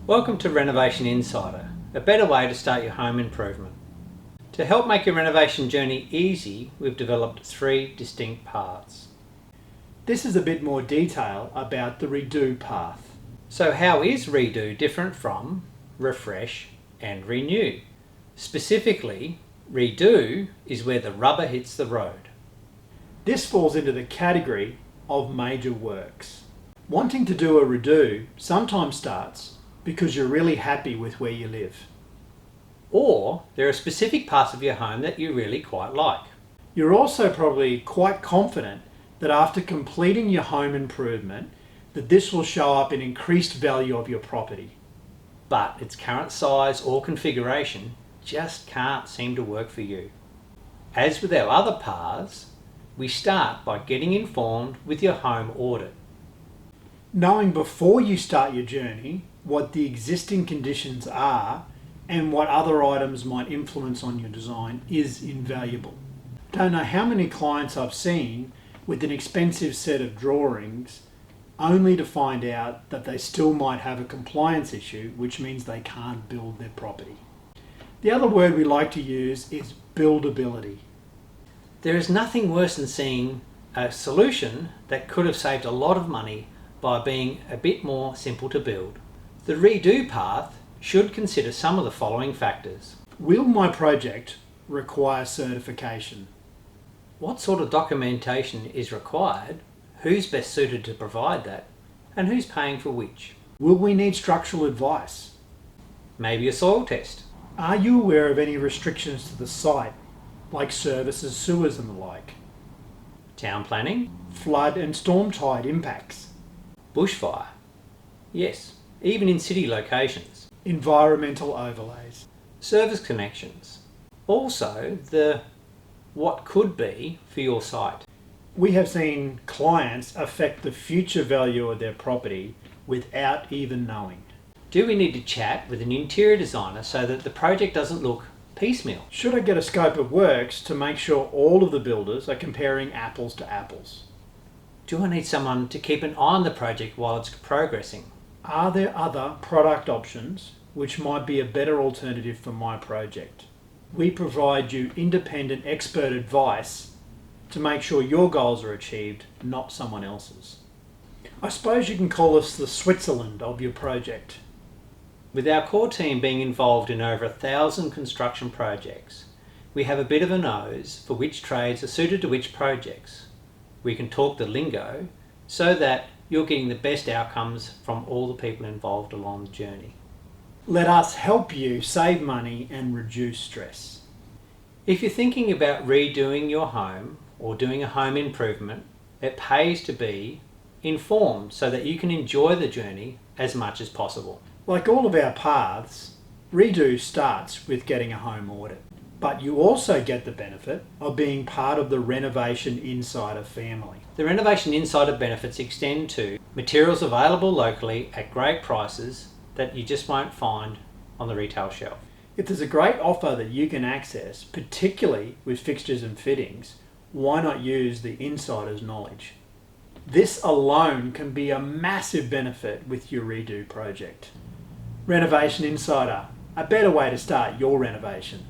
Welcome to Renovation Insider, a better way to start your home improvement. To help make your renovation journey easy, we've developed 3 distinct paths. This is a bit more detail about the redo path. So how is redo different from refresh and renew? Specifically, redo is where the rubber hits the road. This falls into the category of major works. Wanting to do a redo sometimes starts because you're really happy with where you live. Or there are specific parts of your home that you really quite like. You're also probably quite confident that after completing your home improvement, that this will show up in increased value of your property. But its current size or configuration just can't seem to work for you. As with our other paths, we start by getting informed with your home audit. Knowing before you start your journey what the existing conditions are and what other items might influence on your design is invaluable. Don't know how many clients I've seen with an expensive set of drawings only to find out that they still might have a compliance issue, which means they can't build their property. The other word we like to use is buildability. There is nothing worse than seeing a solution that could have saved a lot of money by being a bit more simple to build. The redo path should consider some of the following factors. Will my project require certification? What sort of documentation is required? Who's best suited to provide that? And who's paying for which? Will we need structural advice? Maybe a soil test. Are you aware of any restrictions to the site, like services, sewers and the like? Town planning? Flood and storm tide impacts? Bushfire? Yes, even in city locations. Environmental overlays? Service connections? Also, the what could be for your site. We have seen clients affect the future value of their property without even knowing. Do we need to chat with an interior designer so that the project doesn't look piecemeal? Should I get a scope of works to make sure all of the builders are comparing apples to apples? Do I need someone to keep an eye on the project while it's progressing? Are there other product options which might be a better alternative for my project? We provide you independent expert advice to make sure your goals are achieved, not someone else's. I suppose you can call us the Switzerland of your project. With our core team being involved in over 1,000 construction projects, we have a bit of a nose for which trades are suited to which projects. We can talk the lingo so that you're getting the best outcomes from all the people involved along the journey. Let us help you save money and reduce stress. If you're thinking about redoing your home or doing a home improvement, it pays to be informed so that you can enjoy the journey as much as possible. Like all of our paths, redo starts with getting a home audit. But you also get the benefit of being part of the Renovation Insider family. The Renovation Insider benefits extend to materials available locally at great prices that you just won't find on the retail shelf. If there's a great offer that you can access, particularly with fixtures and fittings, why not use the insider's knowledge? This alone can be a massive benefit with your redo project. Renovation Insider, a better way to start your renovation.